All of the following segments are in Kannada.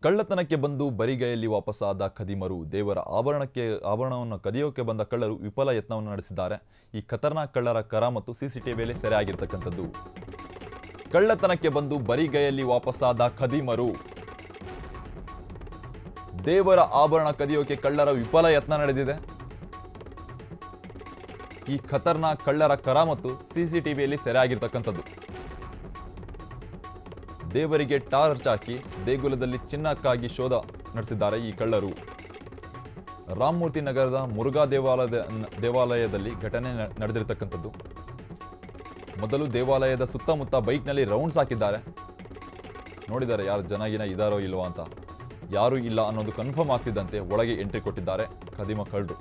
ಕಳ್ಳತನಕ್ಕೆ ಬಂದು ಬರಿಗೈಯಲ್ಲಿ ವಾಪಸ್ಸಾದ ಖದೀಮರು. ದೇವರ ಆಭರಣವನ್ನು ಕದಿಯೋಕೆ ಬಂದ ಕಳ್ಳರು ವಿಫಲ ಯತ್ನವನ್ನು ನಡೆಸಿದ್ದಾರೆ. ಈ ಖತರ್ನಾಕ್ ಕಳ್ಳರ ಕರಾಮತ್ತು ಸಿಸಿಟಿವಿಯಲ್ಲಿ ಸೆರೆಯಾಗಿರ್ತಕ್ಕಂಥದ್ದು. ಕಳ್ಳತನಕ್ಕೆ ಬಂದು ಬರಿಗೈಯಲ್ಲಿ ವಾಪಸ್ಸಾದ ಖದೀಮರು. ದೇವರ ಆಭರಣ ಕದಿಯೋಕೆ ಕಳ್ಳರ ವಿಫಲ ಯತ್ನ ನಡೆದಿದೆ. ಈ ಖತರ್ನಾಕ್ ಕಳ್ಳರ ಕರಾಮತ್ತು ಸಿಸಿಟಿವಿಯಲ್ಲಿ ಸೆರೆಯಾಗಿರ್ತಕ್ಕಂಥದ್ದು. ದೇವರಿಗೆ ಟಾರ್ಚ್ ಹಾಕಿ ದೇಗುಲದಲ್ಲಿ ಚಿನ್ನಕ್ಕಾಗಿ ಶೋಧ ನಡೆಸಿದ್ದಾರೆ ಈ ಕಳ್ಳರು. ರಾಮಮೂರ್ತಿ ನಗರದ ಮುರುಘಾ ದೇವಾಲಯದಲ್ಲಿ ಘಟನೆ ನಡೆದಿರತಕ್ಕಂಥದ್ದು. ಮೊದಲು ದೇವಾಲಯದ ಸುತ್ತಮುತ್ತ ಬೈಕ್ನಲ್ಲಿ ರೌಂಡ್ಸ್ ಹಾಕಿದ್ದಾರೆ. ನೋಡಿದ್ದಾರೆ ಯಾರು ಜನ ಇದಾರೋ ಇಲ್ವೋ ಅಂತ. ಯಾರು ಇಲ್ಲ ಅನ್ನೋದು ಕನ್ಫರ್ಮ್ ಆಗ್ತಿದ್ದಂತೆ ಒಳಗೆ ಎಂಟ್ರಿ ಕೊಟ್ಟಿದ್ದಾರೆ ಖದೀಮ ಕಳ್ಳರು.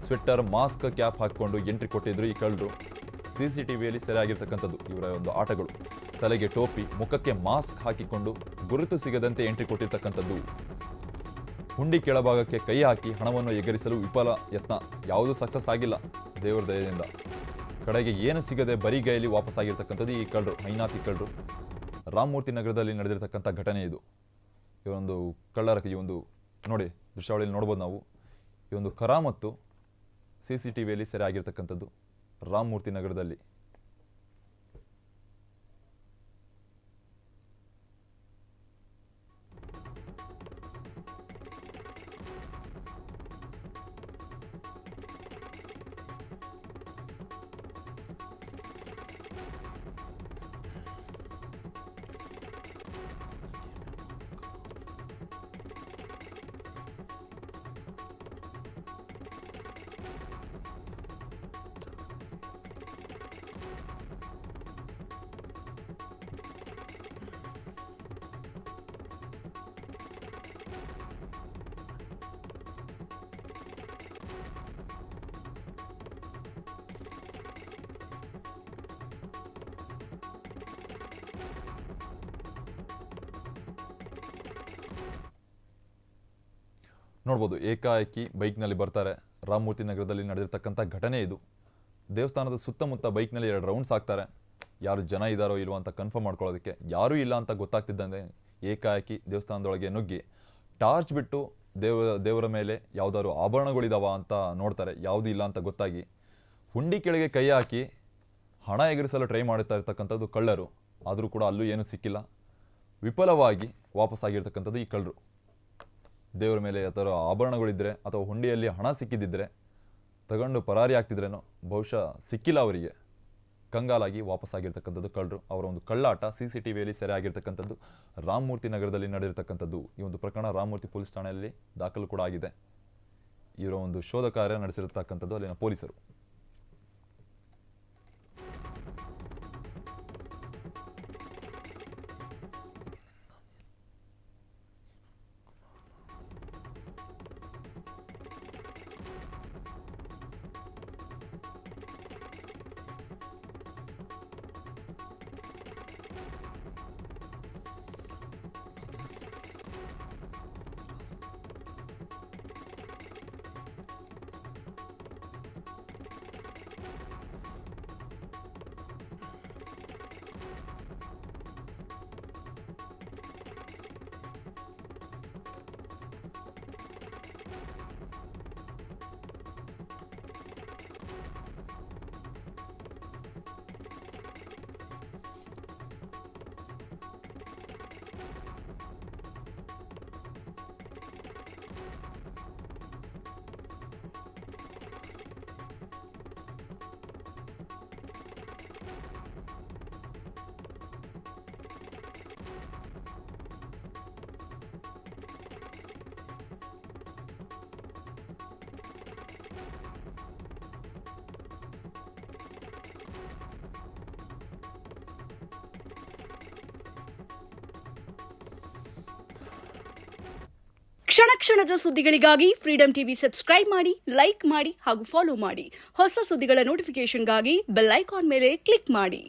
ಸ್ವೆಟರ್, ಮಾಸ್ಕ್, ಕ್ಯಾಪ್ ಹಾಕಿಕೊಂಡು ಎಂಟ್ರಿ ಕೊಟ್ಟಿದ್ರು ಈ ಕಳ್ಳರು. ಸಿಸಿಟಿವಿಯಲ್ಲಿ ಸೆರೆಯಾಗಿರ್ತಕ್ಕಂಥದ್ದು ಇವರ ಒಂದು ಆಟಗಳು. ತಲೆಗೆ ಟೋಪಿ, ಮುಖಕ್ಕೆ ಮಾಸ್ಕ್ ಹಾಕಿಕೊಂಡು ಗುರುತು ಸಿಗದಂತೆ ಎಂಟ್ರಿ ಕೊಟ್ಟಿರ್ತಕ್ಕಂಥದ್ದು. ಹುಂಡಿ ಕೆಳಭಾಗಕ್ಕೆ ಕೈ ಹಾಕಿ ಹಣವನ್ನು ಎಗರಿಸಲು ವಿಫಲ ಯತ್ನ. ಯಾವುದೂ ಸಕ್ಸಸ್ ಆಗಿಲ್ಲ ದೇವರ ದಯದಿಂದ. ಕಡೆಗೆ ಏನು ಸಿಗದೆ ಬರಿಗೈಯಲ್ಲಿ ವಾಪಸ್ಸಾಗಿರ್ತಕ್ಕಂಥದ್ದು ಈ ಕಳ್ಳರು, ಹೈನಾತಿ ಕಳ್ಳರು. ರಾಮಮೂರ್ತಿ ನಗರದಲ್ಲಿ ನಡೆದಿರ್ತಕ್ಕಂಥ ಘಟನೆ ಇದು. ಈ ಒಂದು ಕಳ್ಳರ ಈ ಒಂದು ನೋಡಿ ದೃಶ್ಯಾವಳಿಯಲ್ಲಿ ನೋಡ್ಬೋದು ನಾವು. ಈ ಒಂದು ಕರಾಮತ್ತು ಸಿಸಿಟಿವಿಯಲ್ಲಿ ಸೆರೆ ಆಗಿರ್ತಕ್ಕಂಥದ್ದು ರಾಮಮೂರ್ತಿ ನಗರದಲ್ಲಿ. ನೋಡ್ಬೋದು, ಏಕಾಏಕಿ ಬೈಕ್ನಲ್ಲಿ ಬರ್ತಾರೆ. ರಾಮಮೂರ್ತಿ ನಗರದಲ್ಲಿ ನಡೆದಿರ್ತಕ್ಕಂಥ ಘಟನೆ ಇದು. ದೇವಸ್ಥಾನದ ಸುತ್ತಮುತ್ತ ಬೈಕ್ನಲ್ಲಿ 2 ರೌಂಡ್ಸ್ ಹಾಕ್ತಾರೆ. ಯಾರು ಜನ ಇದ್ದಾರೋ ಇಲ್ವೋ ಅಂತ ಕನ್ಫರ್ಮ್ ಮಾಡ್ಕೊಳ್ಳೋದಕ್ಕೆ. ಯಾರೂ ಇಲ್ಲ ಅಂತ ಗೊತ್ತಾಗ್ತಿದ್ದಂತೆ ಏಕಾಏಕಿ ದೇವಸ್ಥಾನದೊಳಗೆ ನುಗ್ಗಿ ಟಾರ್ಚ್ ಬಿಟ್ಟು ದೇವರ ಮೇಲೆ ಯಾವುದಾದ್ರು ಆಭರಣಗಳಿದಾವ ಅಂತ ನೋಡ್ತಾರೆ. ಯಾವುದೂ ಇಲ್ಲ ಅಂತ ಗೊತ್ತಾಗಿ ಹುಂಡಿ ಕೆಳಗೆ ಕೈ ಹಾಕಿ ಹಣ ಎಗರಿಸಲು ಟ್ರೈ ಮಾಡ್ತಾ ಇರ್ತಕ್ಕಂಥದ್ದು ಕಳ್ಳರು. ಆದರೂ ಕೂಡ ಅಲ್ಲೂ ಏನೂ ಸಿಕ್ಕಿಲ್ಲ. ವಿಫಲವಾಗಿ ವಾಪಸ್ಸಾಗಿರ್ತಕ್ಕಂಥದ್ದು ಈ ಕಳ್ಳರು. ದೇವರ ಮೇಲೆ ಅಥವಾ ಆಭರಣಗಳಿದ್ದರೆ ಅಥವಾ ಹುಂಡಿಯಲ್ಲಿ ಹಣ ಸಿಕ್ಕಿದ್ದಿದ್ರೆ ತಗೊಂಡು ಪರಾರಿ ಆಗ್ತಿದ್ರೇನೋ, ಬಹುಶಃ ಸಿಕ್ಕಿಲ್ಲ ಅವರಿಗೆ. ಕಂಗಾಲಾಗಿ ವಾಪಸ್ಸಾಗಿರ್ತಕ್ಕಂಥದ್ದು ಕಳ್ಳರು. ಅವರ ಒಂದು ಕಳ್ಳಾಟ ಸಿಸಿಟಿವಿಯಲ್ಲಿ ಸೆರೆ ಆಗಿರ್ತಕ್ಕಂಥದ್ದು ರಾಮಮೂರ್ತಿ ನಗರದಲ್ಲಿ ನಡೆದಿರ್ತಕ್ಕಂಥದ್ದು. ಈ ಒಂದು ಪ್ರಕರಣ ರಾಮಮೂರ್ತಿ ಪೊಲೀಸ್ ಠಾಣೆಯಲ್ಲಿ ದಾಖಲು ಕೂಡ ಆಗಿದೆ. ಇವರ ಒಂದು ಶೋಧ ಕಾರ್ಯ ನಡೆಸಿರ್ತಕ್ಕಂಥದ್ದು ಅಲ್ಲಿನ ಪೊಲೀಸರು. ಕ್ಷಣ ಕ್ಷಣದ ಸುದ್ದಿಗಳಿಗಾಗಿ ಫ್ರೀಡಂ ಟಿವಿ ಸಬ್ಸ್ಕ್ರೈಬ್ ಮಾಡಿ, ಲೈಕ್ ಮಾಡಿ ಹಾಗೂ ಫಾಲೋ ಮಾಡಿ. ಹೊಸ ಸುದ್ದಿಗಳ ನೋಟಿಫಿಕೇಶನ್ಗಾಗಿ ಬೆಲ್ ಐಕಾನ್ ಮೇಲೆ ಕ್ಲಿಕ್ ಮಾಡಿ.